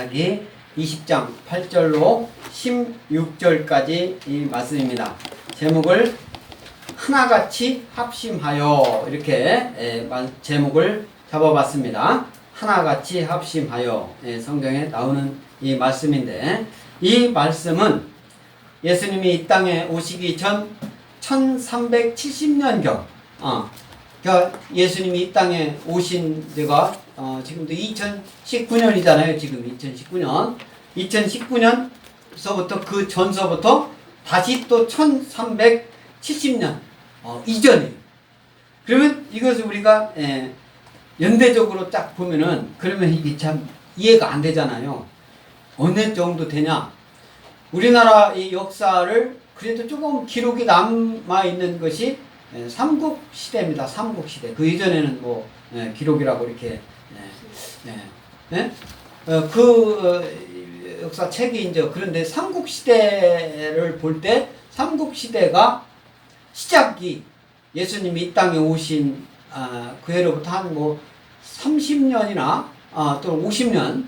사사기 20장 8절로 16절까지 이 말씀입니다. 제목을 하나같이 합심하여 이렇게 제목을 잡아봤습니다. 하나같이 합심하여 성경에 나오는 이 말씀인데, 이 말씀은 예수님이 이 땅에 오시기 전 1370년경 그러니까 예수님이 이 땅에 오신 데가 지금도 2019년이잖아요. 지금 2019년서부터 그 전서부터 다시 또 1370년 이전이에요. 그러면 이것을 우리가 연대적으로 딱 보면은 그러면 이게 참 이해가 안 되잖아요. 어느 정도 되냐? 우리나라 이 역사를 그래도 조금 기록이 남아 있는 것이 삼국시대입니다. 삼국시대. 그 이전에는 뭐 기록이라고 이렇게 그 역사 책이 이제 그런데 삼국시대를 볼 때 삼국시대가 시작이 예수님이 이 땅에 오신 그 해로부터 한 뭐 30년이나 또는 50년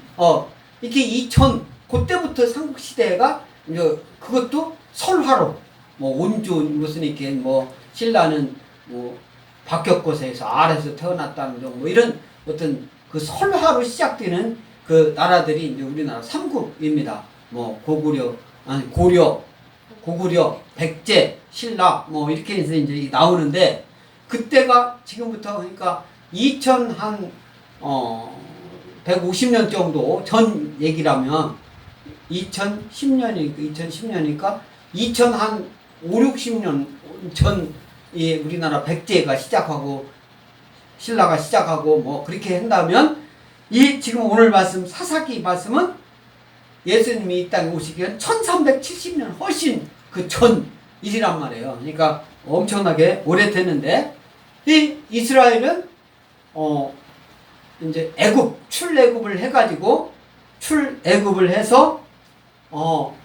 이렇게 2000 그때부터 삼국시대가 이제 그것도 설화로 뭐 온주 무슨 이렇게 뭐 신라는 뭐 박격거세에서 아래서 태어났다는 등 뭐 이런 어떤 그 설화로 시작되는 그 나라들이 이제 우리나라 삼국입니다. 뭐 고구려, 백제, 신라 뭐 이렇게 해서 이제 나오는데, 그때가 지금부터 그러니까 150년 정도 전 얘기라면 2010년이니까 2000한 5, 60년 전 우리나라 백제가 시작하고 신라가 시작하고 뭐 그렇게 한다면, 이 지금 오늘 말씀 사사기 말씀은 예수님이 이 땅에 오시기엔 1370년 훨씬 그 전 일이란 말이에요. 그러니까 엄청나게 오래됐는데, 이 이스라엘은 이제 출애굽을 해가지고 출애굽을 해서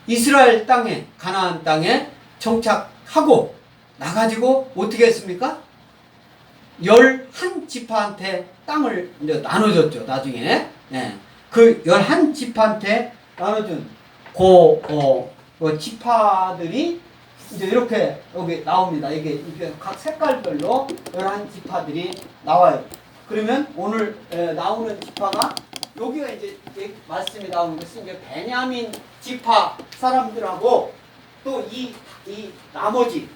이스라엘 땅에 가나안 땅에 정착하고 나가지고 어떻게 했습니까? 11지파한테 땅을 이제 나눠줬죠. 나중에 그 11지파한테 나눠준 그 지파들이 이제 이렇게 여기 나옵니다. 이게 각 색깔별로 11지파들이 나와요. 그러면 오늘 나오는 지파가 여기가 이제 말씀이 나오는 것은 이제 베냐민 지파 사람들하고 또 이 나머지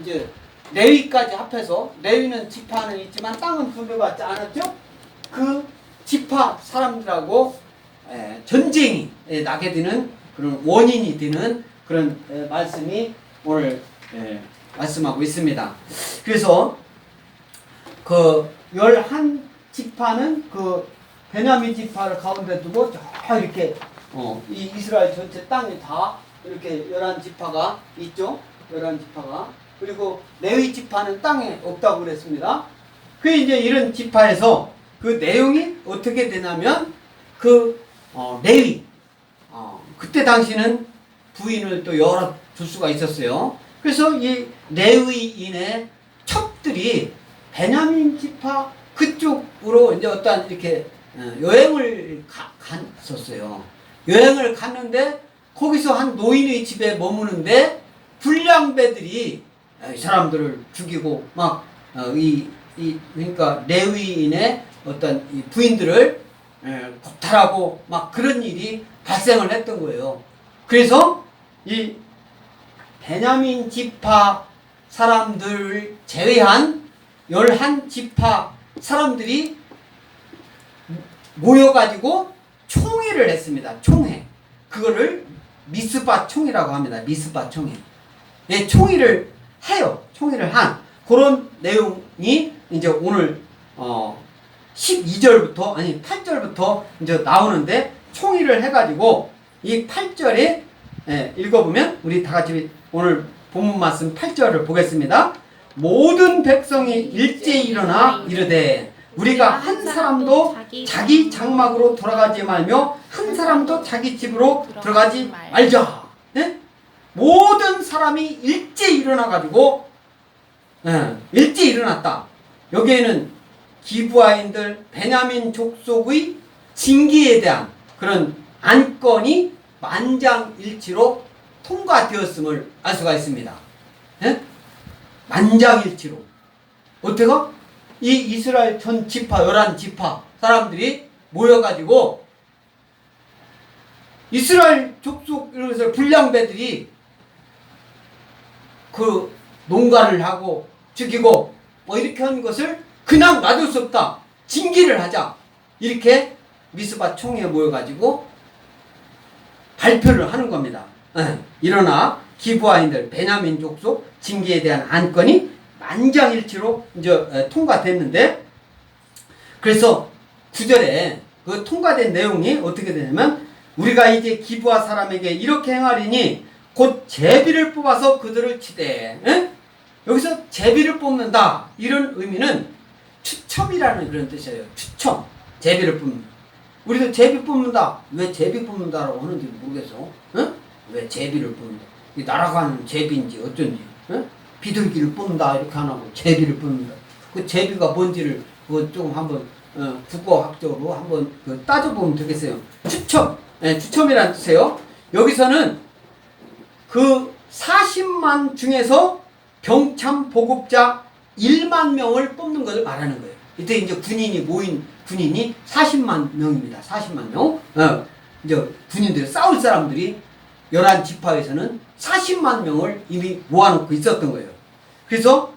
이제 레위까지 합해서, 레위는 지파는 있지만 땅은 분배받지 않았죠. 그 지파 사람들하고 전쟁이 나게 되는 그런 원인이 되는 그런 말씀이 오늘 말씀하고 있습니다. 그래서 그 11지파는 그 베냐민 지파를 가운데 두고 이렇게 이 이스라엘 전체 땅에 다 이렇게 11지파가 있죠. 11지파가. 그리고 레위 지파는 땅에 없다고 그랬습니다. 그 이제 이런 지파에서 그 내용이 어떻게 되냐면, 그 레위 그때 당시는 부인을 또 여러 둘 수가 있었어요. 그래서 이 레위인의 첩들이 베냐민 지파 그쪽으로 이제 어떤 이렇게 여행을 갔었어요. 여행을 갔는데 거기서 한 노인의 집에 머무는데 불량배들이 이 사람들을 죽이고 막 그러니까 레위인의 어떤 이 부인들을 고탈하고 막 그런 일이 발생을 했던 거예요. 그래서 이 베냐민 지파 사람들을 제외한 11지파 사람들이 모여가지고 총회를 했습니다. 총회. 그거를 미스바 총회라고 합니다. 미스바 총회. 총회를 해요. 총회를 한 그런 내용이 이제 오늘 12절부터 아니 8절부터 이제 나오는데, 총회를 해가지고 이 8절에 읽어보면 우리 다 같이 오늘 본문 말씀 8절을 보겠습니다. 모든 백성이 일제히 일어나 이르되 우리가 한 사람도 자기 장막으로 돌아가지 말며 한 사람도 자기 집으로 들어가지 말자. 모든 사람이 일제히 일어나가지고 일제히 일어났다. 여기에는 기브아인들 베냐민 족속의 징계에 대한 그런 안건이 만장일치로 통과되었음을 알 수가 있습니다. 예? 만장일치로. 어때가? 이 이스라엘 전 지파, 11지파 사람들이 모여가지고 이스라엘 족속, 이러면서 불량배들이 그 농가를 하고 죽이고 뭐 이렇게 하는 것을 그냥 놔둘 수 없다. 징계를 하자. 이렇게 미스바 총회에 모여가지고 발표를 하는 겁니다. 일어나 기브아인들 베냐민 족속 징계에 대한 안건이 만장일치로 이제 통과됐는데, 그래서 9절에 그 통과된 내용이 어떻게 되냐면, 우리가 이제 기브아 사람에게 이렇게 행하리니 곧 제비를 뽑아서 그들을 치되. 여기서 제비를 뽑는다, 이런 의미는 추첨이라는 그런 뜻이에요. 추첨. 제비를 뽑는다. 우리도 제비 뽑는다. 왜 제비 뽑는다라고 하는지 모르겠어. 왜 제비를 뽑는다. 날아가는 제비인지 어쩐지. 비둘기를 뽑는다 이렇게 안 하고 제비를 뽑는다. 그 제비가 뭔지를 그거 좀 한번 국어학적으로 한번 따져보면 되겠어요. 추첨. 추첨이라는 뜻이에요. 여기서는 그 40만 중에서 병참 보급자 1만 명을 뽑는 것을 말하는 거예요. 이때 이제 군인이 모인 군인이 40만 명입니다. 40만 명. 이제 군인들, 싸울 사람들이 11지파에서는 40만 명을 이미 모아놓고 있었던 거예요. 그래서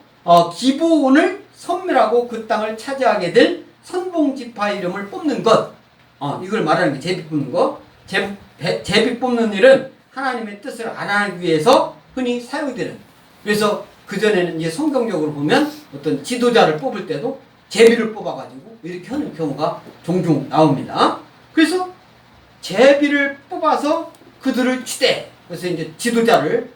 기브온을 선멸하고 그 땅을 차지하게 될 선봉지파 이름을 뽑는 것, 이걸 말하는 게 제비 뽑는 거. 제비 뽑는 일은 하나님의 뜻을 알아내기 위해서 흔히 사용되는. 그래서 그전에는 이제 성경적으로 보면 어떤 지도자를 뽑을 때도 제비를 뽑아가지고 이렇게 하는 경우가 종종 나옵니다. 그래서 제비를 뽑아서 그들을 치되. 그래서 이제 지도자를,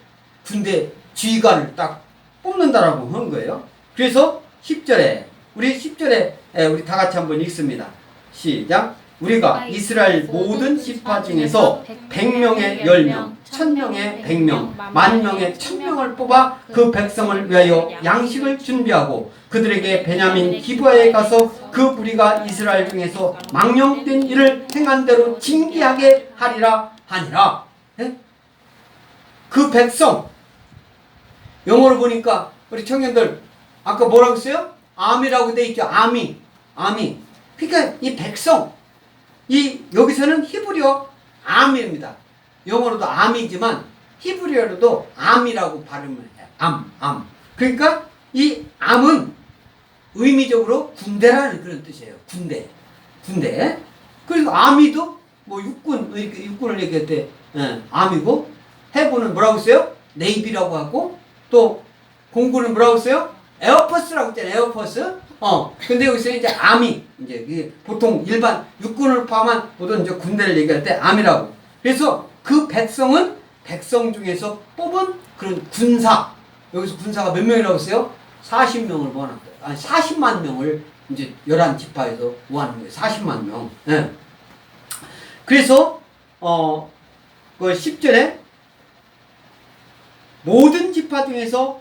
군대 지휘관을 딱 뽑는다라고 하는 거예요. 그래서 10절에, 우리 10절에 우리 다 같이 한번 읽습니다. 시작. 우리가 이스라엘 모든 지파 중에서 100명의 10명, 1000명의 100명, 10,000명의 1000명을 뽑아 그 백성을 위하여 양식을 준비하고 그들에게 베냐민 기브아에 가서 그 무리가 이스라엘 중에서 망령된 일을 행한 대로 징계하게 하리라 하니라. 그 백성, 영어로 보니까 우리 청년들 아까 뭐라고 써요? 아미라고 돼 있죠. 아미. 그러니까 이 백성, 여기서는 히브리어 암입니다. 영어로도 암이지만 히브리어로도 암이라고 발음을 해요. 암. 그러니까 이 암은 의미적으로 군대라는 그런 뜻이에요. 군대. 그리고 아미도 뭐 육군을 얘기할 때 암이고, 해군은 뭐라고 써요? 네이비라고 하고, 또 공군은 뭐라고 써요? 에어포스라고 했잖아요. 에어포스. 근데 여기서 이제 아미, 이제 보통 일반 육군을 포함한 모든 이제 군대를 얘기할 때 아미라고. 그래서 그 백성은 백성 중에서 뽑은 그런 군사. 여기서 군사가 몇 명이라고 했어요? 40명을 모아놓은 거예요. 아니, 40만 명을 이제 11지파에서 모아놓은 거예요. 40만 명. 그래서, 그 10절에 모든 지파 중에서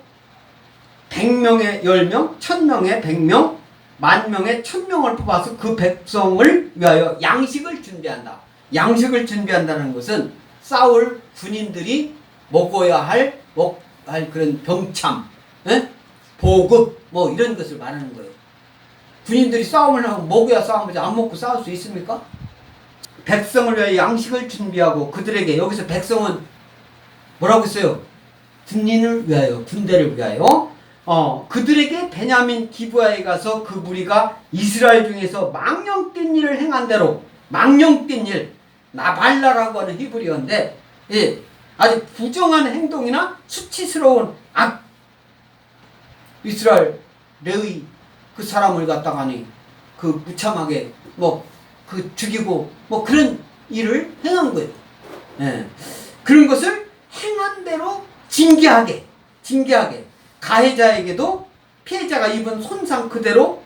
100명의 10명, 1000명의 100명, 10,000명의 1000명을 뽑아서 그 백성을 위하여 양식을 준비한다. 양식을 준비한다는 것은 싸울 군인들이 먹어야 할 그런 병참, 보급, 뭐 이런 것을 말하는 거예요. 군인들이 싸움을 하고 먹어야 싸움이지, 안 먹고 싸울 수 있습니까? 백성을 위하여 양식을 준비하고 그들에게, 여기서 백성은 뭐라고 했어요? 군인을 위하여, 군대를 위하여 그들에게 베냐민 기브아에 가서 그 무리가 이스라엘 중에서 망령된 일을 행한 대로, 망령된 일, 나발라라고 하는 히브리어인데, 아주 부정한 행동이나 수치스러운 악, 이스라엘 레위 그 사람을 갖다가니 그 무참하게 죽이고 그런 일을 행한 거예요. 그런 것을 행한 대로 징계하게 가해자에게도 피해자가 입은 손상 그대로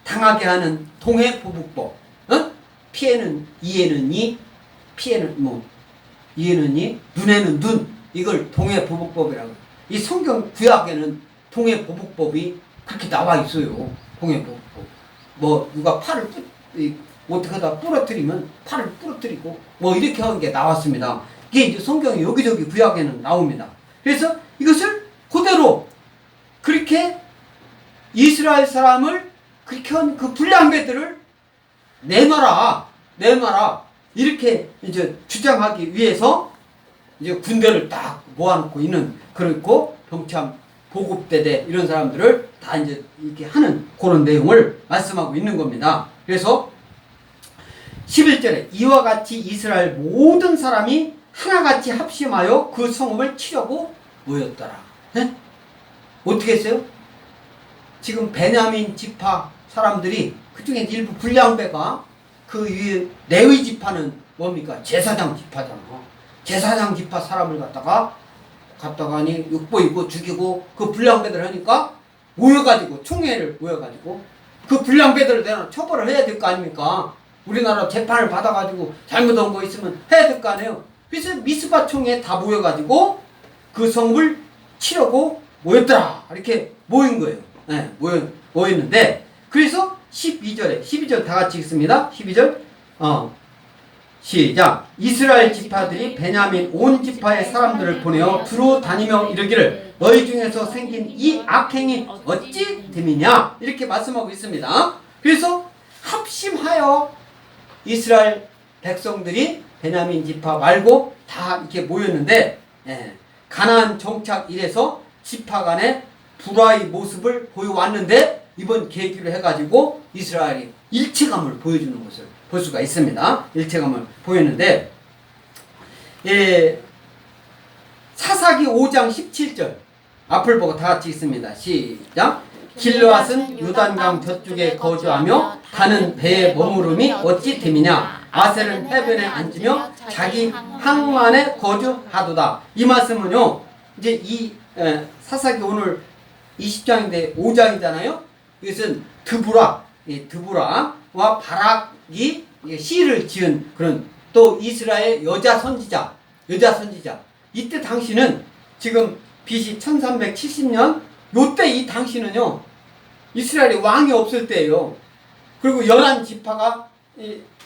당하게 하는 동해보복법. 피해는 이에는 이, 피해는 이에는 이, 눈에는 눈. 이걸 동해보복법이라고. 이 성경 구약에는 동해보복법이 그렇게 나와 있어요. 동해보복법. 누가 팔을 어떻게 하다 부러뜨리면 팔을 부러뜨리고 뭐 이렇게 하는 게 나왔습니다. 이게 이제 성경에 여기저기 구약에는 나옵니다. 그래서 이것을 그대로 그렇게 이스라엘 사람을 그렇게 한 그 불량배들을 내놔라 이렇게 이제 주장하기 위해서 이제 군대를 딱 모아놓고 있는 그렇고 병참 보급대대 이런 사람들을 다 이제 이렇게 하는 그런 내용을 말씀하고 있는 겁니다. 그래서 11절에 이와 같이 이스라엘 모든 사람이 하나같이 합심하여 그 성읍을 치려고 모였더라. 네? 어떻게 했어요? 지금 베냐민 지파 사람들이 그중에 일부 불량배가 그 위에 레위 지파는 뭡니까? 제사장 지파잖아. 제사장 지파 사람을 갖다가니 욕보이고 죽이고 그 불량배들 하니까 모여가지고 총회를 모여가지고 그 불량배들을 내가 처벌을 해야 될 거 아닙니까? 우리나라 재판을 받아가지고 잘못한 거 있으면 해야 될 거 아니에요. 그래서 미스바 총회에 다 모여가지고 그 성읍을 치려고 모였더라. 이렇게 모인 거예요. 네, 모였는데 그래서 12절 다 같이 읽습니다. 12절 시작. 이스라엘 지파들이 베냐민 온 지파의 사람들을 보내어 두루 다니며 이르기를 너희 중에서 생긴 이 악행이 어찌 됨이냐 이렇게 말씀하고 있습니다. 그래서 합심하여 이스라엘 백성들이 베냐민 지파 말고 다 이렇게 모였는데 가나안 정착 이래서 지파 간의 불화의 모습을 보여왔는데 이번 계기로 해가지고 이스라엘이 일체감을 보여주는 것을 볼 수가 있습니다. 일체감을 보였는데 사사기 5장 17절 앞을 보고 다 같이 읽습니다. 시작. 길르앗은 요단강 저쪽에 거주하며 가는 배에 머무름이 어찌 됨이냐. 아셀은 해변에 앉으며 자기 항만에 거주하도다. 이 말씀은요 이제 이 사사기 오늘 20장인데 5장이잖아요. 이것은 드보라와 바락이 시를 지은 그런 또 이스라엘 여자 선지자 이때 당시는 지금 BC 1370년 요때 이 당시는요 이스라엘이 왕이 없을 때예요. 그리고 11지파가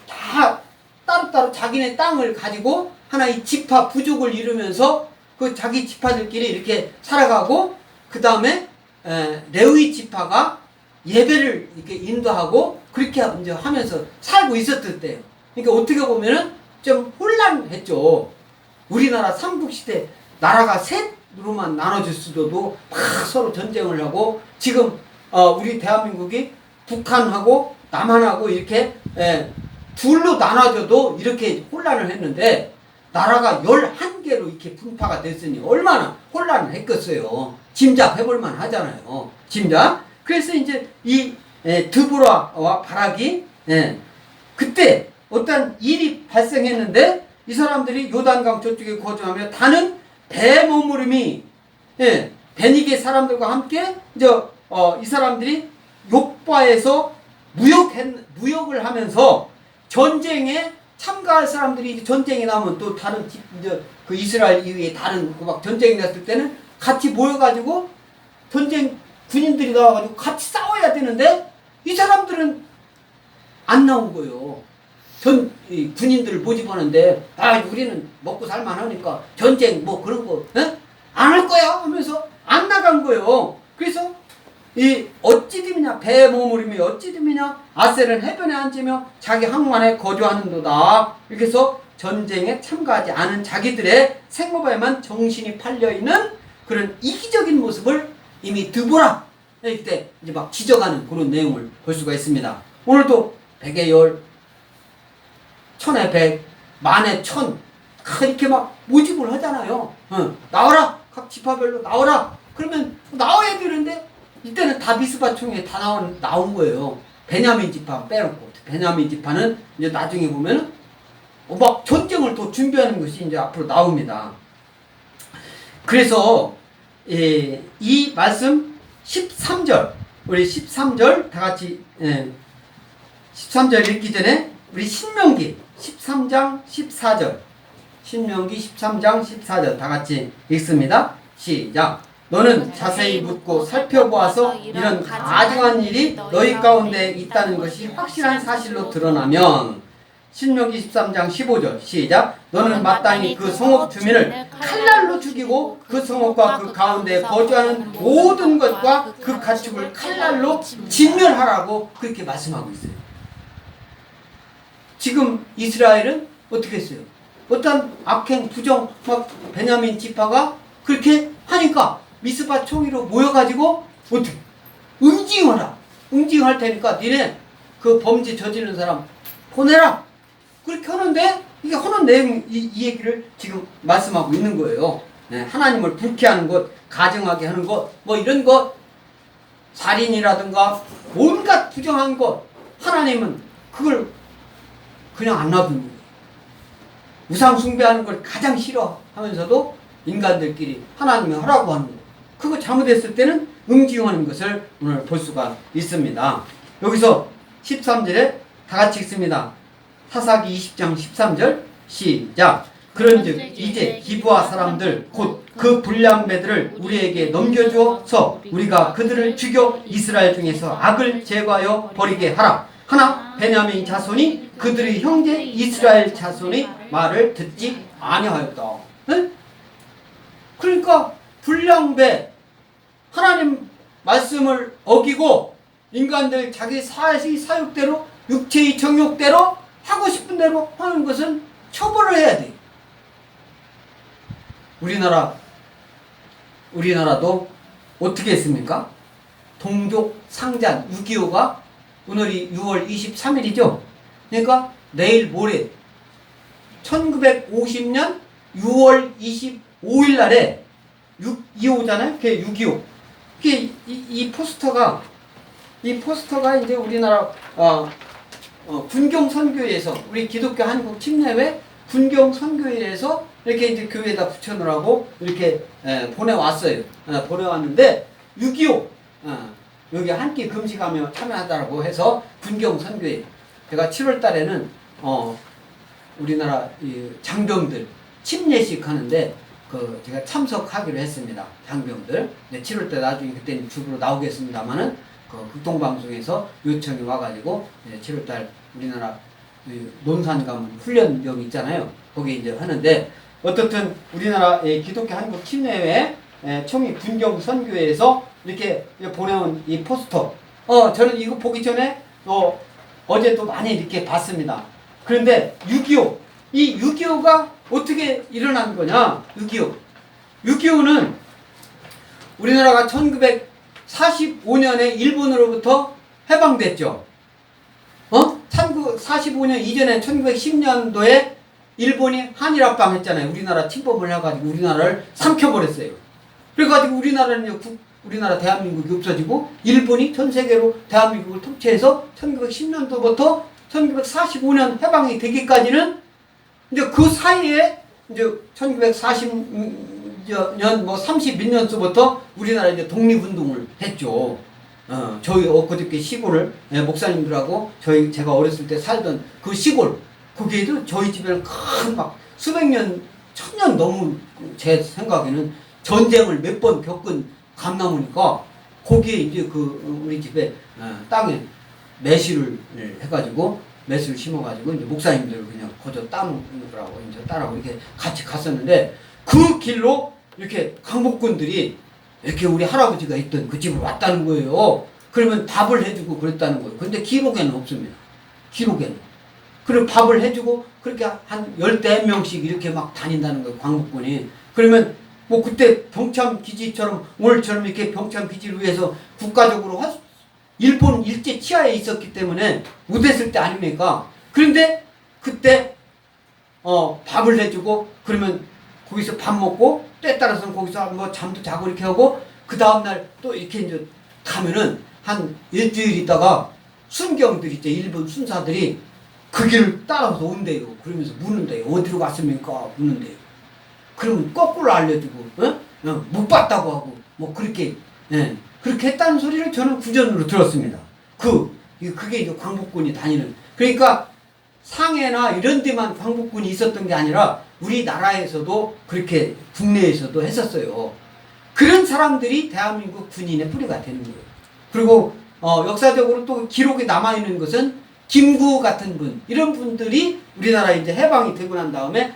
다 따로따로 자기네 땅을 가지고 하나의 지파 부족을 이루면서 그 자기 지파들끼리 이렇게 살아가고 그 다음에 레위 지파가 예배를 이렇게 인도하고 그렇게 이제 하면서 살고 있었을 때예요. 그러니까 어떻게 보면은 좀 혼란했죠. 우리나라 삼국시대 나라가 셋으로만 나눠질 수도 막 서로 전쟁을 하고 지금 우리 대한민국이 북한하고 남한하고 이렇게 둘로 나눠져도 이렇게 혼란을 했는데 나라가 11개로 이렇게 분파가 됐으니 얼마나 혼란을 했겠어요. 짐작해볼만 하잖아요. 짐작. 그래서 이제 이 드보라와 바락이 그때 어떤 일이 발생했는데 이 사람들이 요단강 저쪽에 거주하며 다는 배 머무름이 베니게 사람들과 함께 이제 이 사람들이 욕바에서 무역을 하면서 전쟁에 참가할 사람들이 전쟁이 나면 또 다른 이제 그 이스라엘 이후에 다른 그 막 전쟁이 났을 때는 같이 모여가지고 전쟁 군인들이 나와가지고 같이 싸워야 되는데 이 사람들은 안 나온 거예요. 군인들을 모집하는데 우리는 먹고 살만하니까 전쟁 뭐 그런 거 안 할 거야 하면서 안 나간 거예요. 그래서 이 어찌 됨이냐 배 머무림이 어찌 됨이냐 아셀은 해변에 앉으며 자기 항만에 거주하는도다. 이렇게 해서 전쟁에 참가하지 않은 자기들의 생업에만 정신이 팔려있는 그런 이기적인 모습을 이미 드보라 이때 이제 막 지적하는 그런 내용을 볼 수가 있습니다. 오늘도 백의 열, 천의 백, 만의 천 이렇게 막 모집을 하잖아요. 나와라 각 지파별로 나와라. 그러면 나와야 되는데 이때는 다 미스바 총회에 다 나온 거예요. 베냐민 지파 빼놓고 베냐민 지파는 이제 나중에 보면 막 전쟁을 또 준비하는 것이 이제 앞으로 나옵니다. 그래서 이 말씀 13절 우리 13절 다 같이 13절 읽기 전에 우리 신명기 13장 14절 신명기 13장 14절 다 같이 읽습니다. 시작. 너는 자세히 묻고 살펴보아서 이런 가증한 일이 너희 가운데 있다는 것이 확실한 사실로 드러나면 신명기 13장 15절 시작. 너는 마땅히 그 성읍 주민을 칼날로 죽이고 그 성읍과 그 가운데 거주하는 모든 것과 그 가축을 칼날로 진멸하라고 그렇게 말씀하고 있어요. 지금 이스라엘은 어떻게 했어요? 어떤 악행 부정 막 베냐민 지파가 그렇게 하니까 미스바 총리로 모여가지고 어떻게 응징하라. 응징할 테니까 니네 그 범죄 저지른 사람 보내라. 그렇게 하는데 이게 하는 내용 이 얘기를 지금 말씀하고 있는 거예요. 네, 하나님을 불쾌하는 것, 가증하게 하는 것, 뭐 이런 것, 살인이라든가 온갖 부정한 것, 하나님은 그걸 그냥 안 놔두는 거예요. 우상 숭배하는 걸 가장 싫어하면서도 인간들끼리 하나님이 하라고 하는 거. 그거 잘못했을 때는 응징하는 것을 오늘 볼 수가 있습니다. 여기서 13절에 다 같이 읽습니다. 사사기 20장 13절 시작. 그런즉 이제 기브아 사람들 곧 그 불량배들을 우리에게 넘겨주어서 우리가 그들을 죽여 이스라엘 중에서 악을 제거하여 버리게 하라. 하나 베냐민 자손이 그들의 형제 이스라엘 자손의 말을 듣지 아니하였다. 네? 그러니까 불량배 하나님 말씀을 어기고 인간들 자기 사육대로 육체의 정욕대로 하고 싶은 대로 하는 것은 처벌을 해야 돼. 우리나라도 어떻게 했습니까? 동족 상잔 6.25가 오늘이 6월 23일이죠. 그러니까 내일 모레 1950년 6월 25일 날에 6.25잖아요. 그게 6.25. 그게 이 포스터가 이제 우리나라 군경선교회에서 우리 기독교 한국 침례회 군경선교회에서 이렇게 이제 교회에다 붙여놓으라고 이렇게 보내왔어요. 보내왔는데 6.25 여기 한 끼 금식하며 참여하자고 해서 군경선교회 제가 7월 달에는 우리나라 이 장병들 침례식 하는데 그 제가 참석하기로 했습니다. 장병들. 7월 때 나중에 그때는 유튜브로 나오겠습니다만은 그 극동방송에서 요청이 와가지고 7월 달 우리나라 논산 가문 훈련병 있잖아요. 거기 이제 하는데 어떻든 우리나라 기독교 한국 침례회 총회 군경선교회에서 이렇게 보내온 이 포스터. 저는 이거 보기 전에 어제 또 많이 이렇게 봤습니다. 그런데 6.25 이 6.25가 어떻게 일어난 거냐? 6.25는 우리나라가 1945년에 일본으로부터 해방됐죠. 1945년 이전에 1910년도에 일본이 한일합방 했잖아요. 우리나라 침범을 해가지고 우리나라를 삼켜버렸어요. 그래가지고 우리나라 대한민국이 없어지고 일본이 전 세계로 대한민국을 통치해서 1910년도부터 1945년 해방이 되기까지는 이제 그 사이에 이제 1940년 뭐 30 몇 년서부터 우리나라 이제 독립운동을 했죠. 저희 엊그저께 시골을 목사님들하고 제가 어렸을 때 살던 그 시골 거기에도 저희 집에는 큰 막 수백 년, 1000년 넘은 제 생각에는 전쟁을 몇 번 겪은 감나무니까 거기에 이제 우리 집에 땅에 매실을 해가지고 매실 심어가지고 이제 목사님들 그냥 거저 따먹으라고 이제 따라고 이렇게 같이 갔었는데 그 길로 이렇게 강복군들이 이렇게 우리 할아버지가 있던 그 집으로 왔다는 거예요. 그러면 밥을 해주고 그랬다는 거예요. 근데 기록에는 없습니다. 기록에는. 그리고 밥을 해주고 그렇게 한 10대명씩 이렇게 막 다닌다는 거예요. 광복군이. 그러면 뭐 그때 병참기지처럼 오늘처럼 이렇게 병참기지를 위해서 국가적으로 일본 일제 치하에 있었기 때문에 못했을 때 아닙니까? 그런데 그때 밥을 해주고 그러면 거기서 밥 먹고 때에 따라서는 거기서 뭐 잠도 자고 이렇게 하고 그 다음날 또 이렇게 이제 가면은 한 일주일 있다가 순경들 있죠. 일본 순사들이 그 길을 따라서 온대요. 그러면서 묻는데요. 어디로 갔습니까? 묻는데요. 그러면 거꾸로 알려주고 못 봤다고 하고 뭐 그렇게 그렇게 했다는 소리를 저는 구전으로 들었습니다. 그게 이제 광복군이 다니는. 그러니까 상해나 이런 데만 광복군이 있었던 게 아니라 우리나라에서도 그렇게 국내에서도 했었어요. 그런 사람들이 대한민국 군인의 뿌리가 되는 거예요. 그리고 역사적으로 또 기록이 남아있는 것은 김구 같은 분, 이런 분들이 우리나라 이제 해방이 되고 난 다음에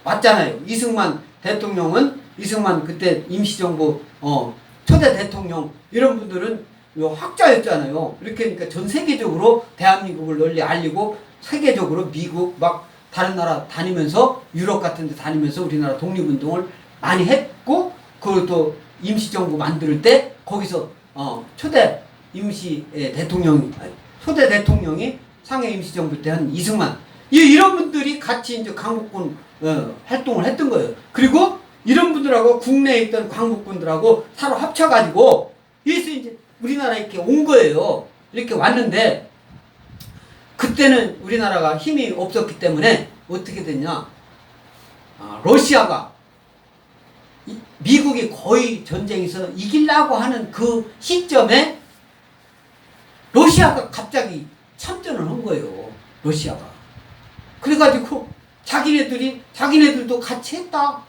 맞잖아요. 이승만 대통령은, 이승만 그때 임시정부 초대 대통령, 이런 분들은 학자였잖아요. 이렇게 하니까 전 세계적으로 대한민국을 널리 알리고 세계적으로 미국 막 다른 나라 다니면서 유럽 같은 데 다니면서 우리나라 독립운동을 많이 했고, 그리고 또 임시정부 만들 때 거기서 초대 대통령이 상해 임시정부 때 한 이승만, 이런 분들이 같이 이제 강북군 활동을 했던 거예요. 그리고 이런 분들하고 국내에 있던 광복군들하고 서로 합쳐가지고 여기서 이제 우리나라에 이렇게 온 거예요. 이렇게 왔는데 그때는 우리나라가 힘이 없었기 때문에 어떻게 됐냐? 러시아가, 미국이 거의 전쟁에서 이기려고 하는 그 시점에 러시아가 갑자기 참전을 한 거예요. 러시아가. 그래가지고 자기네들도 같이 했다.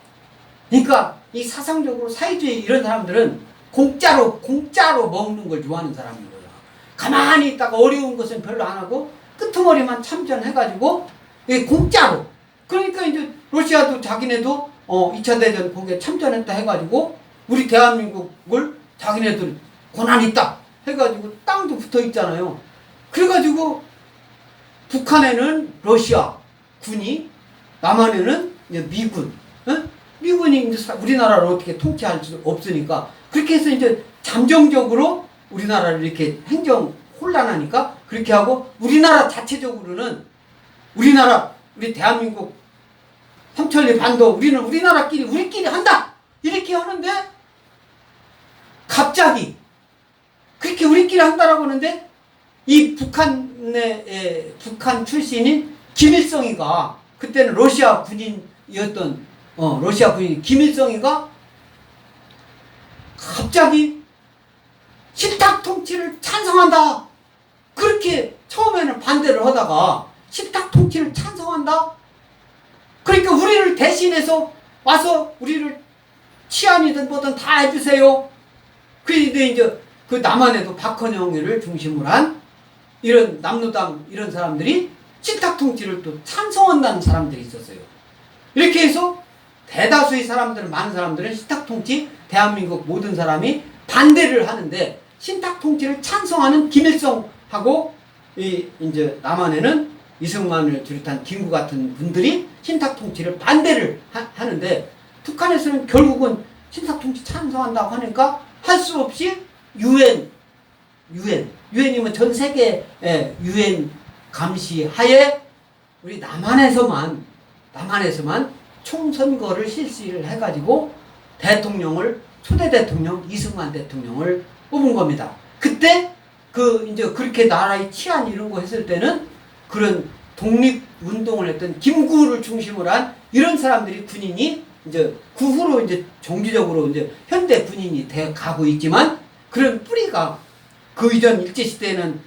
그러니까 이 사상적으로 사회주의 이런 사람들은 공짜로 먹는 걸 좋아하는 사람인 거야. 가만히 있다가 어려운 것은 별로 안 하고 끄트머리만 참전해가지고 공짜로. 그러니까 이제 러시아도 자기네도 2차 대전 거기에 참전했다 해가지고 우리 대한민국을 자기네들 권한이 있다 해가지고 땅도 붙어 있잖아요. 그래가지고 북한에는 러시아 군이, 남한에는 이제 미군, 미군이 이제 우리나라를 어떻게 통치할 수 없으니까 그렇게 해서 이제 잠정적으로 우리나라를 이렇게 행정 혼란하니까 그렇게 하고, 우리나라 자체적으로는 우리 대한민국 삼천리 반도 우리끼리 한다 이렇게 하는데, 갑자기 그렇게 우리끼리 한다라고 하는데 이 북한 출신인 김일성이가, 그때는 러시아 군인이었던 러시아 군인 김일성이가 갑자기 식탁 통치를 찬성한다. 그렇게 처음에는 반대를 하다가 식탁 통치를 찬성한다. 그러니까 우리를 대신해서 와서 우리를 치안이든 뭐든 다 해주세요. 그런데 이제 그 남한에도 박헌영을 중심으로 한 이런 남로당 이런 사람들이 식탁 통치를 또 찬성한다는 사람들이 있었어요. 이렇게 해서 대다수의 사람들은, 많은 사람들은 식탁 통치, 대한민국 모든 사람이 반대를 하는데, 식탁 통치를 찬성하는 김일성하고 이제 남한에는 이승만을 비롯한 김구 같은 분들이 식탁 통치를 반대를 하는데, 북한에서는 결국은 식탁 통치 찬성한다고 하니까 할 수 없이 유엔이면 전 세계 유엔 감시 하에 우리 남한에서만 총선거를 실시를 해가지고 초대 대통령 이승만 대통령을 뽑은 겁니다. 그때 이제 그렇게 나라의 치안 이런 거 했을 때는 그런 독립운동을 했던 김구를 중심으로 한 이런 사람들이, 군인이 이제 그 후로 이제 정기적으로 이제 현대 군인이 돼 가고 있지만, 그런 뿌리가 그 이전 일제시대에는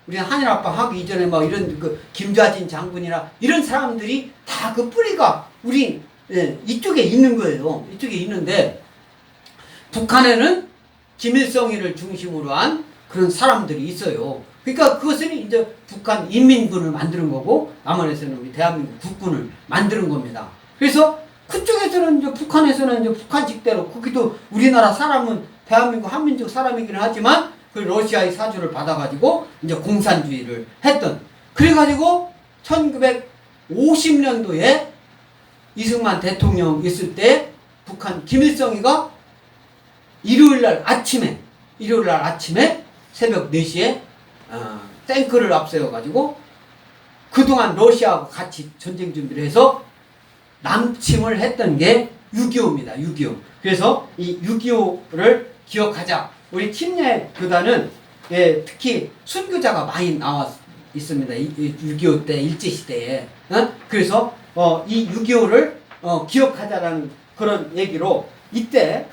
우리 한일합방 하기 이전에 막 이런 김좌진 장군이나 이런 사람들이 다 그 뿌리가 이쪽에 있는 거예요. 이쪽에 있는데, 북한에는 김일성이를 중심으로 한 그런 사람들이 있어요. 그러니까 그것은 이제 북한 인민군을 만드는 거고, 남한에서는 우리 대한민국 국군을 만드는 겁니다. 그래서 그쪽에서는 이제 북한에서는 이제 북한식대로, 거기도 우리나라 사람은 대한민국 한민족 사람이기는 하지만 그 러시아의 사주를 받아가지고 이제 공산주의를 했던. 그래가지고 1950년도에 이승만 대통령 있을 때 북한 김일성이가 일요일날 아침에 새벽 4시에 탱크를 앞세워가지고 그동안 러시아하고 같이 전쟁 준비를 해서 남침을 했던 게 6.25입니다. 6.25. 그래서 이 6.25를 기억하자. 우리 침례 교단은 특히 순교자가 많이 나와 있습니다. 6.25 때 일제시대에. 그래서 이 6.25를 기억하자라는 그런 얘기로, 이때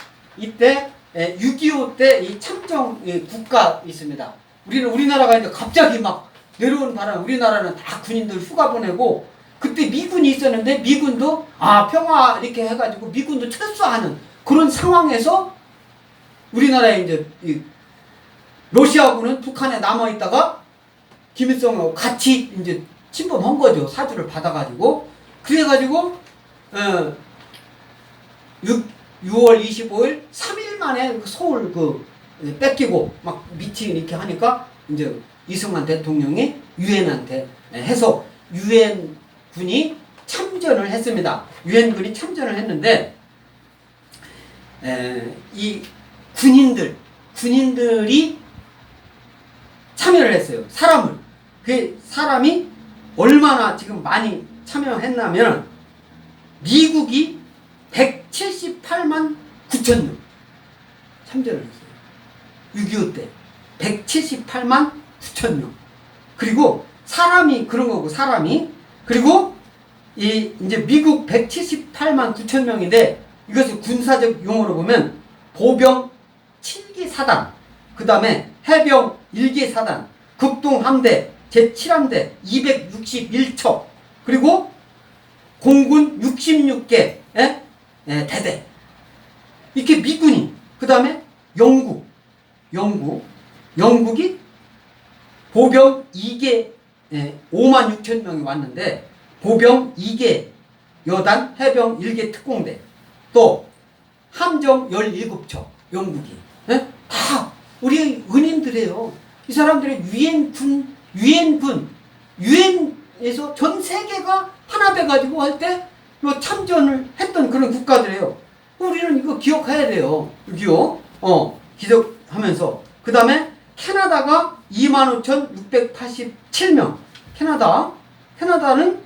6.25 때 이 참정 국가 있습니다. 우리나라가 이제 갑자기 막 내려오는 바람에 우리나라는 다 군인들 휴가 보내고 그때 미군이 있었는데 미군도 평화 이렇게 해가지고 미군도 철수하는 그런 상황에서 우리나라에 이제 러시아군은 북한에 남아 있다가 김일성하고 같이 이제 침범한 거죠. 사주를 받아가지고. 그래가지고 6월 25일 3일 만에 서울 뺏기고 막 미팅 이렇게 하니까 이제 이승만 대통령이 유엔한테 해서 유엔 군이 참전을 했습니다. 유엔 군이 참전을 했는데 이 군인들이 참여를 했어요. 그 사람이 얼마나 지금 많이 참여했냐면 미국이 178만 9천 명 참전을 했어요. 6.25 때 178만 9천 명. 그리고 사람이 그런 거고 그리고 이제 미국 178만 9천 명인데 이것을 군사적 용어로 보면 보병 7기 사단, 그 다음에 해병 1기 사단, 극동함대 제7함대 261척, 그리고 공군 66개 대대. 이렇게 미군이, 그 다음에 영국이 보병 2개 5만 6천 명이 왔는데 보병 2개 여단, 해병 1개 특공대, 또 함정 17척 영국이 다 우리 은인들이에요. 이 사람들이 유엔에서 전 세계가 하나 돼가지고 할 때 참전을 했던 그런 국가들이에요. 우리는 이거 기억해야 돼요. 6.25 기억하면서. 그 다음에 캐나다가 25,687명. 캐나다는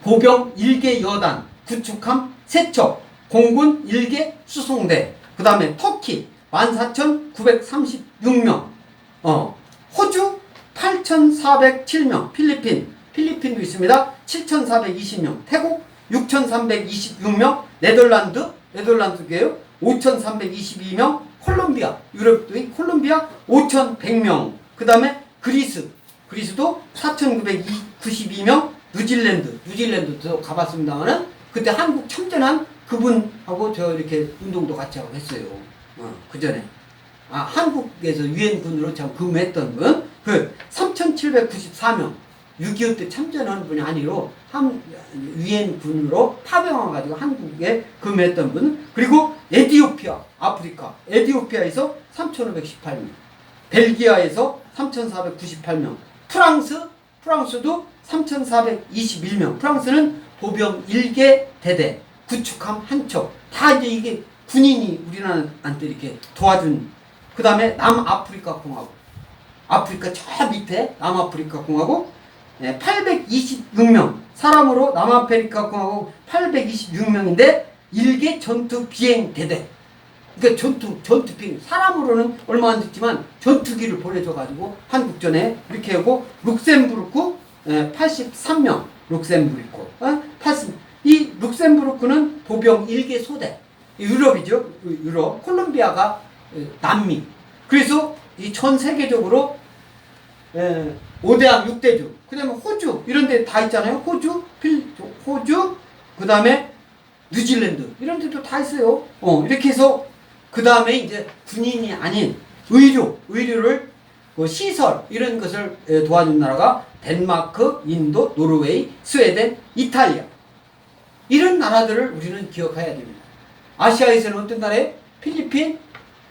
보병 1개 여단, 구축함 3척, 공군 1개 수송대. 그 다음에 터키 14,936명. 호주 8,407명. 필리핀도 있습니다. 7,420명. 태국 6,326명. 네덜란드계요 5,322명. 콜롬비아, 유럽의 콜롬비아 5,100명. 그 다음에 그리스도 4,992명. 뉴질랜드도 가봤습니다만은 그때 한국 참전한 그분하고 저 이렇게 운동도 같이 하고 했어요. 그 전에. 한국에서 유엔군으로 참 근무했던 분, 3,794명. 6.25 때 참전하는 분이 아니로 유엔군으로 파병와가지고 한국에 근무했던 분, 그리고 에티오피아에서 3,518명, 벨기아에서 3,498명, 프랑스도 3,421명. 프랑스는 보병 1개 대대, 구축함 1척. 다 이제 이게 군인이 우리나라한테 이렇게 도와준. 그 다음에 남아프리카 공화국. 아프리카 저 밑에 남아프리카 공화국 826명. 사람으로 남아프리카 공화국 826명인데 1개 전투 비행 대대. 그러니까 전투 비행. 사람으로는 얼마 안 됐지만 전투기를 보내줘가지고 한국전에 이렇게 하고, 룩셈부르크 83명. 이 룩셈부르크는 보병 1개 소대. 유럽이죠. 유럽. 콜롬비아가 남미. 그래서 이 전 세계적으로 5대양 6대주. 그 다음에 호주. 이런 데 다 있잖아요. 호주, 그 다음에 뉴질랜드. 이런 데도 다 있어요. 이렇게 해서, 그 다음에 이제 군인이 아닌 의료를, 시설, 이런 것을 도와준 나라가 덴마크, 인도, 노르웨이, 스웨덴, 이탈리아. 이런 나라들을 우리는 기억해야 됩니다. 아시아에서는 어떤 나라예요? 필리핀,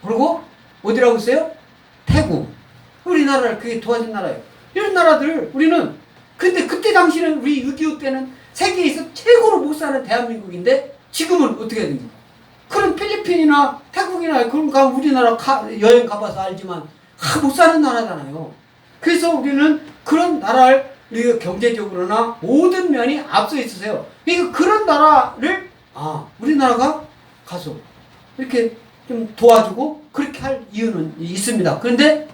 그리고 어디라고 했어요? 태국. 우리나라를 그게 도와준 나라예요. 이런 나라들을 우리는, 근데 그때 당시는 우리 6.25 때는 세계에서 최고로 못 사는 대한민국인데 지금은 어떻게 해야 됩니까? 그런 필리핀이나 태국이나 그런 가 우리나라 여행 가봐서 알지만 못 사는 나라잖아요. 그래서 우리는 그런 나라를 우리가 경제적으로나 모든 면이 앞서 있으세요. 그러니까 그런 나라를 우리나라가 가서 이렇게 좀 도와주고 그렇게 할 이유는 있습니다. 그런데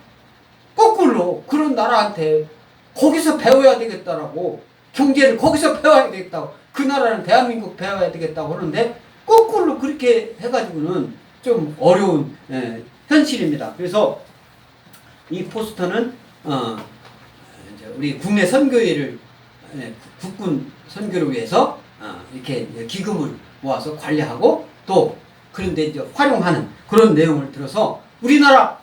거꾸로 그런 나라한테 거기서 배워야 되겠다라고, 경제를 거기서 배워야 되겠다고, 그 나라는 대한민국 배워야 되겠다고 하는데 거꾸로 그렇게 해가지고는 좀 어려운 현실입니다. 그래서 이 포스터는 이제 우리 국내 선교회를 국군 선교를 위해서 이렇게 기금을 모아서 관리하고 또 그런데 이제 활용하는 그런 내용을 들어서 우리나라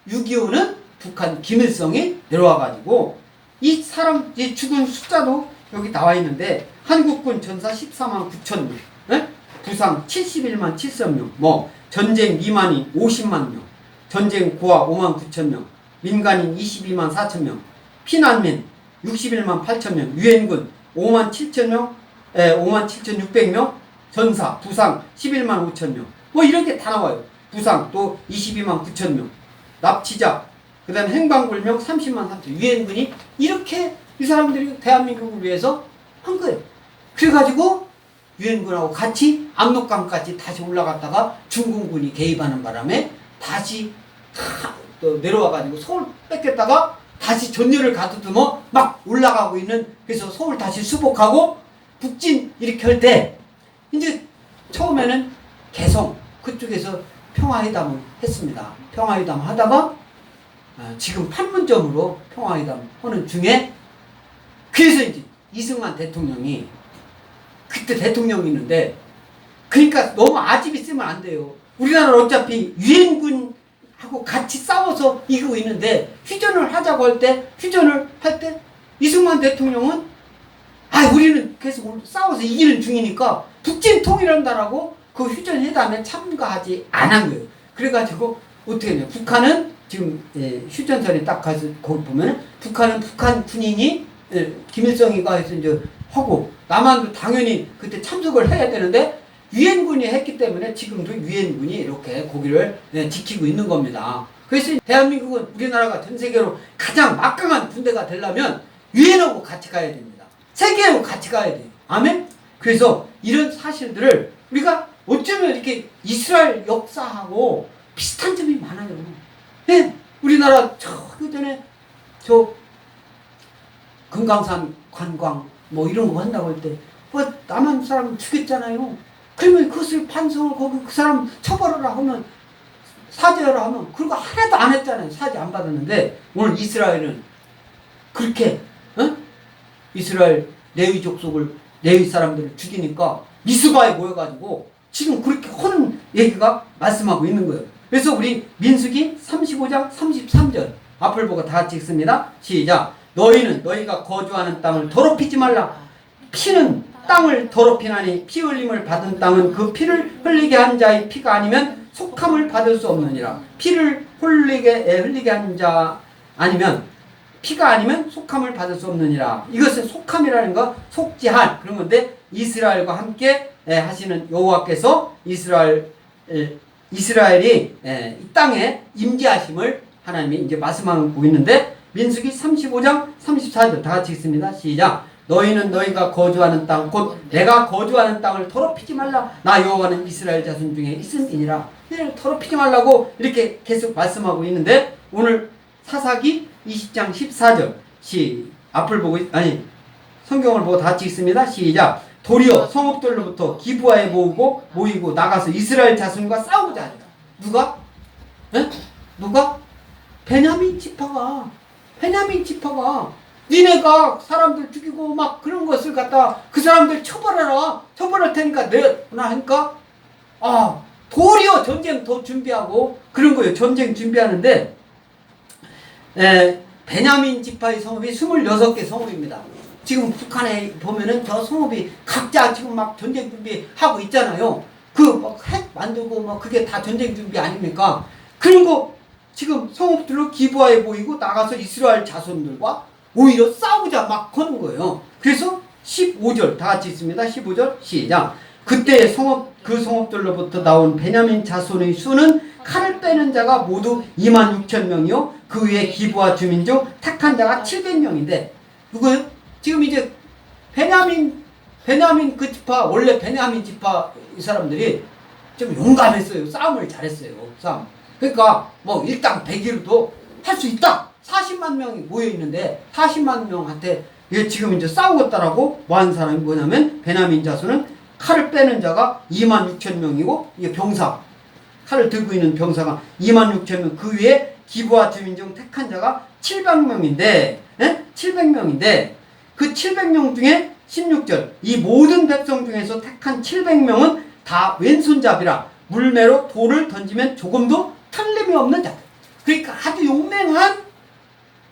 6.25는 북한 김일성이 내려와가지고 이 사람 이 죽은 숫자도 여기 나와 있는데 한국군 전사 14만 9천 명, 부상 71만 7천 명, 뭐 전쟁 미만이 50만 명, 전쟁 고아 5만 9천 명, 민간인 22만 4천 명, 피난민 61만 8천 명, 유엔군 5만 7천 명, 5만 7,600명, 전사 부상 11만 5천 명, 뭐 이렇게 다 나와요. 부상 또 22만 9천 명, 납치자, 그 다음에 행방불명 30만 3천, 유엔군이 이렇게 이 사람들이 대한민국을 위해서 한 거예요. 그래가지고 유엔군하고 같이 압록강까지 다시 올라갔다가 중공군이 개입하는 바람에 다시 또 내려와가지고 서울 뺏겼다가 다시 전열을 가두듬어 막 올라가고 있는, 그래서 서울 다시 수복하고 북진 이렇게 할 때 이제 처음에는 개성 그쪽에서 평화회담을 했습니다. 평화회담 하다가 지금 판문점으로 평화회담 하는 중에, 그래서 이제 이승만 대통령이 그때 대통령이 있는데, 그러니까 너무 아집 있으면 안 돼요. 우리나라는 어차피 유엔군하고 같이 싸워서 이기고 있는데 휴전을 하자고 할 때, 휴전을 할 때 이승만 대통령은 우리는 계속 싸워서 이기는 중이니까 북진 통일한다라고 그 휴전회담에 참가하지 않은 거예요. 그래가지고 어떻게 했냐, 북한은 지금 휴전선에 딱 가서 거기 보면은 북한은 북한 군인이 김일성이가 해서 이제 하고, 남한도 당연히 그때 참석을 해야 되는데 유엔군이 했기 때문에 지금도 유엔군이 이렇게 거기를 지키고 있는 겁니다. 그래서 대한민국은 우리나라가 전 세계로 가장 막강한 군대가 되려면 유엔하고 같이 가야 됩니다. 세계하고 같이 가야 돼요. 아멘? 그래서 이런 사실들을 우리가 어쩌면 이렇게 이스라엘 역사하고 비슷한 점이 많아요. 우리나라 그 전에 금강산 관광 뭐 이런 거 한다고 할 때 남한 사람 죽였잖아요. 그러면 그것을 반성을 거기 그 사람 처벌하라 하면, 사죄하라 하면 그거 하나도 안 했잖아요. 사죄 안 받았는데 오늘 이스라엘은 그렇게 이스라엘 레위 족속을, 레위 사람들을 죽이니까 미스바에 모여가지고 지금 그렇게 하는 얘기가 말씀하고 있는 거예요. 그래서 우리 민수기 35장 33절 앞을 보고 다 같이 읽습니다. 시작. 너희는 너희가 거주하는 땅을 더럽히지 말라. 피는 땅을 더럽히나니 피 흘림을 받은 땅은 그 피를 흘리게 한 자의 피가 아니면 속함을 받을 수 없느니라. 피를 흘리게 한 자 아니면 피가 아니면 속함을 받을 수 없느니라. 이것은 속함이라는 거 속지할 그런 건데, 이스라엘과 함께 하시는 여호와께서 이스라엘이 이 땅에 임재하심을 하나님이 이제 말씀하고 있는데, 민수기 35장 34절 다 같이 읽습니다. 시작. 너희는 너희가 거주하는 땅 곧 내가 거주하는 땅을 더럽히지 말라. 나 여호와는 이스라엘 자손 중에 있음이니라. 더럽히지 말라고 이렇게 계속 말씀하고 있는데, 오늘 사사기 20장 14절 앞을 보고 성경을 보고 다 같이 읽습니다. 시작. 도리어 성읍들로부터 기브아에 모이고 나가서 이스라엘 자손과 싸우자 하니라. 누가? 베냐민 지파가 니네가 사람들 죽이고 막 그런 것을 갖다 그 사람들 처벌할 테니까 내가 하니까 도리어 전쟁 더 준비하고 그런 거예요. 전쟁 준비하는데 베냐민 지파의 성읍이 26개 성읍입니다. 지금 북한에 보면은 저 성읍이 각자 지금 막 전쟁 준비하고 있잖아요. 핵 만들고 뭐 그게 다 전쟁 준비 아닙니까? 그런 거 지금 성읍들로 기브아에 모이고 나가서 이스라엘 자손들과 오히려 싸우자 막 하는 거예요. 그래서 15절 다 같이 있습니다. 15절 시작. 그때 그 성읍들로부터 나온 베냐민 자손의 수는 칼을 빼는 자가 모두 2만 6천 명이요 그 위에 기브아 주민 중 택한 자가 700명인데 누구요? 지금 이제 베냐민 그 지파, 원래 베냐민 지파 이 사람들이 좀 용감했어요. 싸움을 잘했어요. 싸움. 그러니까 뭐 일당 100이로도 할 수 있다. 40만 명이 모여 있는데 40만 명한테 지금 이제 싸우겠다라고 뭐 한 사람이 뭐냐면, 베냐민 자손은 칼을 빼는 자가 2만 6천 명이고 이게 병사, 칼을 들고 있는 병사가 2만 6천 명, 그 위에 기브아 주민 중 택한 자가 700명인데 700명인데 그 700명 중에 16절 이 모든 백성 중에서 택한 700명은 다 왼손잡이라 물매로 돌을 던지면 조금도 틀림이 없는 자들. 그러니까 아주 용맹한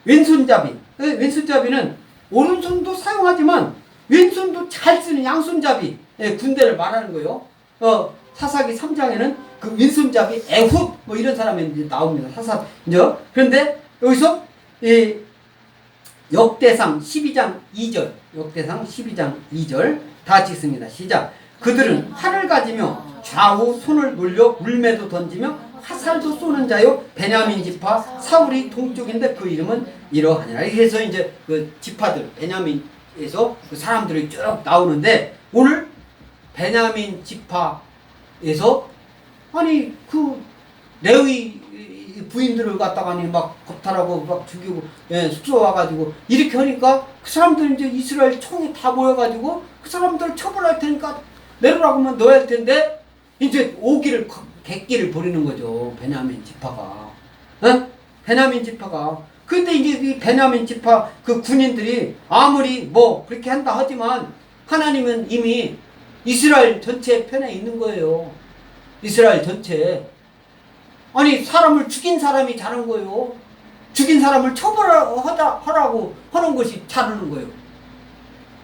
왼손잡이. 왼손잡이는 오른손도 사용하지만 왼손도 잘 쓰는 양손잡이 군대를 말하는 거예요. 사사기 3장에는 그 왼손잡이 에훗 뭐 이런 사람이 이제 나옵니다. 그런데 여기서 이 역대상 12장 2절 역대상 12장 2절 다 같이 읽습니다. 시작. 그들은 활을 가지며 좌우 손을 놀려 물매도 던지며 화살도 쏘는 자요 베냐민 지파 사울이 동쪽인데 그 이름은 이러하니라. 그래서 이제 그 지파들 베냐민에서 그 사람들이 쭉 나오는데 오늘 베냐민 지파에서 아니 그 레위 부인들을 갖다가 막 겁탈하고 막 죽이고 숙소 와가지고 이렇게 하니까 그 사람들 이제 이스라엘 총이 다 모여가지고 그 사람들 처벌할 테니까 내놓으라고 하면 넣어야 할 텐데 이제 객기를 부리는 거죠. 베냐민 지파가. 베냐민 지파가. 근데 이제 이 베냐민 지파 그 군인들이 아무리 뭐 그렇게 한다 하지만 하나님은 이미 이스라엘 전체 편에 있는 거예요. 이스라엘 전체. 아니 사람을 죽인 사람이 잘한 거예요. 죽인 사람을 처벌하라고 하는 것이 잘하는 거예요.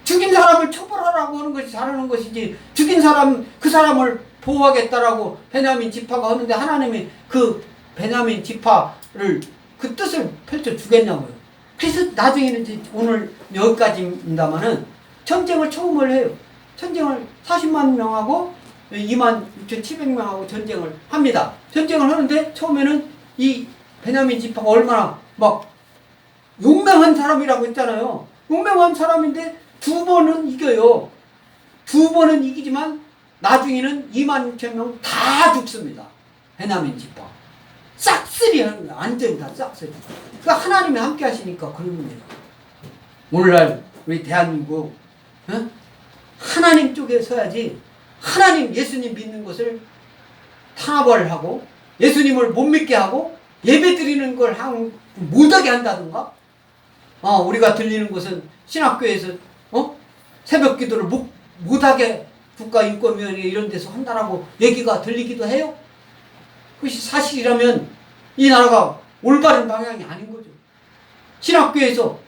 죽인 사람을 처벌하라고 하는 것이 잘하는 것이지 죽인 사람 그 사람을 보호하겠다라고 베냐민 지파가 하는데 하나님이 그 베냐민 지파를 그 뜻을 펼쳐 주겠냐고요. 그래서 나중에는 이제 오늘 여기까지입니다만은 전쟁을 처음을 해요. 전쟁을 40만 명하고 26,700명하고 전쟁을 합니다. 전쟁을 하는데 처음에는 이 베냐민 지파가 얼마나 막 용맹한 사람이라고 했잖아요. 용맹한 사람인데 두 번은 이겨요. 두 번은 이기지만 나중에는 26,000명 다 죽습니다. 베냐민 지파. 싹쓸이 하는 거야. 완전히 다 싹쓸이. 그러니까 하나님이 함께 하시니까 그런 거예요. 오늘날 우리 대한민국 하나님 쪽에 서야지 하나님 예수님 믿는 것을 탄압을 하고 예수님을 못 믿게 하고 예배 드리는 걸 못하게 한다든가 우리가 들리는 것은 신학교에서 새벽 기도를 못하게 국가인권위원회 이런 데서 한다라고 얘기가 들리기도 해요. 그것이 사실이라면 이 나라가 올바른 방향이 아닌 거죠. 신학교에서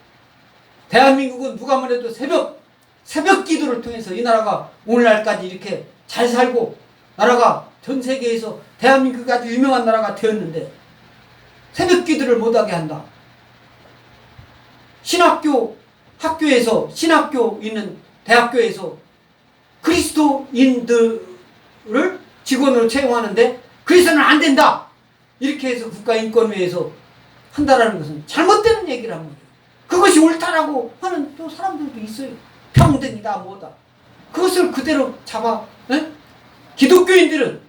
대한민국은 누가 뭐래도 새벽 기도를 통해서 이 나라가 오늘날까지 이렇게 잘 살고 나라가 전 세계에서 대한민국이 아주 유명한 나라가 되었는데 새벽 기도를 못하게 한다. 학교에서 신학교 있는 대학교에서 그리스도인들을 직원으로 채용하는데 그래서는 안 된다. 이렇게 해서 국가인권위에서 한다라는 것은 잘못되는 얘기란 말이에요. 그것이 옳다라고 하는 또 사람들도 있어요. 평등이다 뭐다. 그것을 그대로 기독교인들은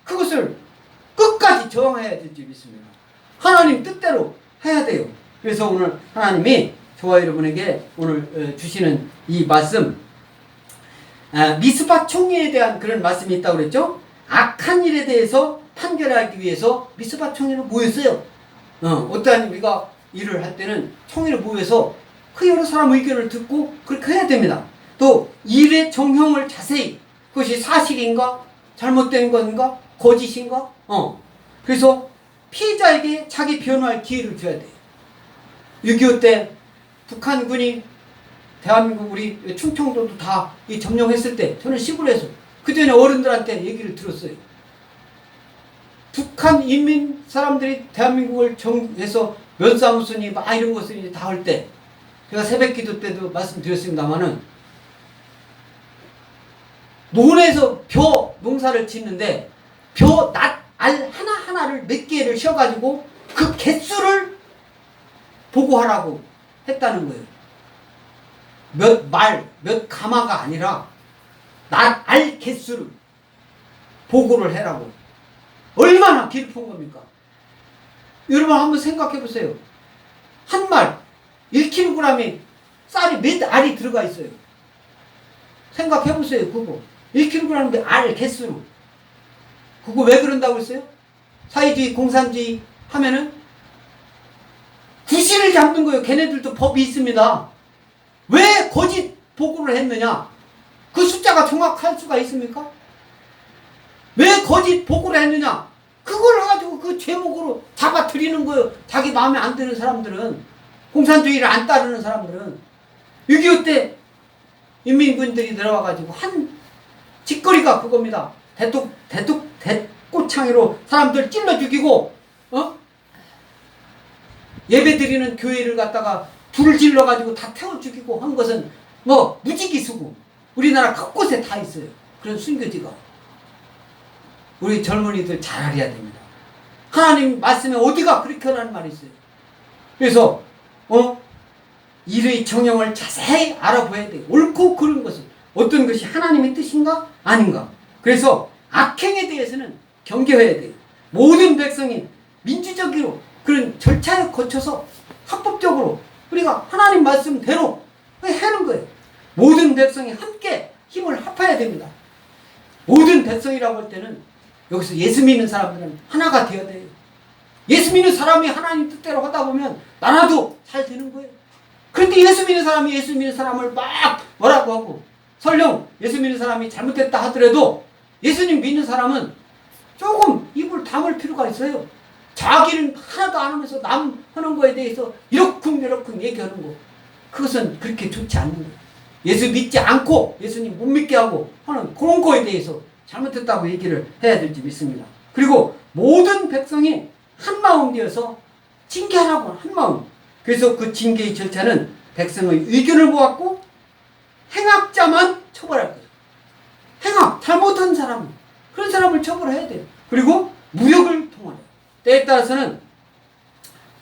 그것을 끝까지 저항해야 될 줄 믿습니다. 하나님 뜻대로 해야 돼요. 그래서 오늘 하나님이 저와 여러분에게 오늘 주시는 이 말씀 미스바 총회에 대한 그런 말씀이 있다고 그랬죠. 악한 일에 대해서 판결하기 위해서 미스바 총회로 모였어요. 어떠한 우리가 일을 할 때는 총회로 모여서 그 여러 사람 의견을 듣고 그렇게 해야 됩니다. 또 일의 정형을 자세히 그것이 사실인가 잘못된 건가 거짓인가 그래서 피해자에게 자기 변호할 기회를 줘야 돼요. 6.25 때 북한군이 대한민국 우리 충청도도 다 점령했을 때 저는 시골에서 그전에 어른들한테 얘기를 들었어요. 북한 인민 사람들이 대한민국을 정해서 면사무소니 막 이런 것을 다 할 때 제가 새벽 기도 때도 말씀드렸습니다마는 논에서 벼 농사를 짓는데 벼 낫 알 하나하나를 몇 개를 쉬어가지고 그 개수를 보고하라고 했다는 거예요. 몇 가마가 아니라 낫 알 개수를 보고를 해라고. 얼마나 깊은 겁니까? 여러분 한번 생각해 보세요. 한 말 1kg에 쌀이 몇 알이 들어가 있어요. 생각해 보세요. 그거 1kg의 알 개수로. 그거 왜 그런다고 했어요? 사회주의 공산주의 하면은 구실을 잡는 거예요. 걔네들도 법이 있습니다. 왜 거짓 보고를 했느냐? 그 숫자가 정확할 수가 있습니까? 왜 거짓 보고를 했느냐? 그걸 가지고 그 제목으로 잡아들이는 거예요. 자기 마음에 안 드는 사람들은, 공산주의를 안 따르는 사람들은. 6.25 때 인민군들이 들어와가지고 한 짓거리가 그겁니다. 대꽃창이로 사람들 찔러 죽이고, 예배 드리는 교회를 갖다가 불을 질러가지고 다 태워 죽이고 한 것은 뭐 무지기수고 우리나라 곳곳에 다 있어요. 그런 순교지가. 우리 젊은이들 잘 알아야 됩니다. 하나님 말씀에 어디가 그렇게 하라는 말이 있어요. 그래서 일의 정형을 자세히 알아봐야 돼요. 옳고 그른 것은 어떤 것이 하나님의 뜻인가 아닌가. 그래서 악행에 대해서는 경계해야 돼요. 모든 백성이 민주적으로 그런 절차에 거쳐서 합법적으로 우리가 하나님 말씀대로 하는 거예요. 모든 백성이 함께 힘을 합해야 됩니다. 모든 백성이라고 할 때는 여기서 예수 믿는 사람들은 하나가 되어야 돼요. 예수 믿는 사람이 하나님 뜻대로 하다 보면 나라도 잘 되는 거예요. 그런데 예수 믿는 사람이 예수 믿는 사람을 막 뭐라고 하고, 설령 예수 믿는 사람이 잘못했다 하더라도 예수님 믿는 사람은 조금 입을 다물 필요가 있어요. 자기는 하나도 안 하면서 남 하는 거에 대해서 이러쿵 얘기하는 거, 그것은 그렇게 좋지 않는 거예요. 예수 믿지 않고 예수님 못 믿게 하고 하는 그런 거에 대해서 잘못했다고 얘기를 해야 될지 믿습니다. 그리고 모든 백성이 한 마음 되어서 징계하라고 한 마음. 그래서 그 징계의 절차는 백성의 의견을 모았고 행악자만 처벌할 거예요. 행악, 잘못한 사람, 그런 사람을 처벌해야 돼요. 그리고 무력을 통하여, 때에 따라서는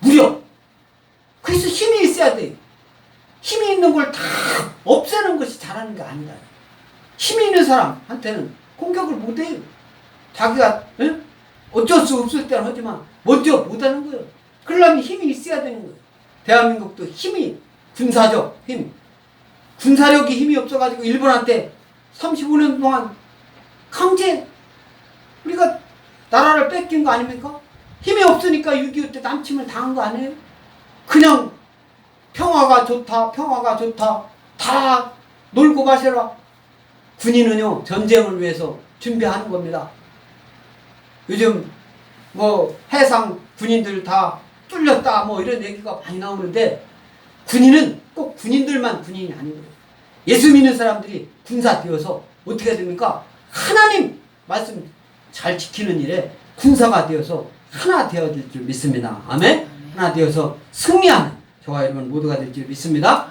무력, 그래서 힘이 있어야 돼요. 힘이 있는 걸 다 없애는 것이 잘하는 게 아니다. 힘이 있는 사람한테는 공격을 못해요. 자기가 어쩔 수 없을 때는 하지만 먼저 못하는 거예요. 그러려면 힘이 있어야 되는 거예요. 대한민국도 힘이, 군사적 힘, 군사력이 힘이 없어가지고 일본한테 35년 동안 강제 우리가 나라를 뺏긴 거 아닙니까? 힘이 없으니까 6.25 때 남침을 당한 거 아니에요? 그냥 평화가 좋다, 평화가 좋다, 다 놀고 마셔라. 군인은요, 전쟁을 위해서 준비하는 겁니다. 요즘 뭐 해상 군인들 다 뚫렸다 뭐 이런 얘기가 많이 나오는데, 군인은 꼭 군인들만 군인이 아닌 거예요. 예수 믿는 사람들이 군사 되어서 어떻게 해야 됩니까? 하나님 말씀 잘 지키는 일에 군사가 되어서 하나 되어질 줄 믿습니다. 아멘? 하나 되어서 승리하는 저와 여러분 모두가 될 줄 믿습니다.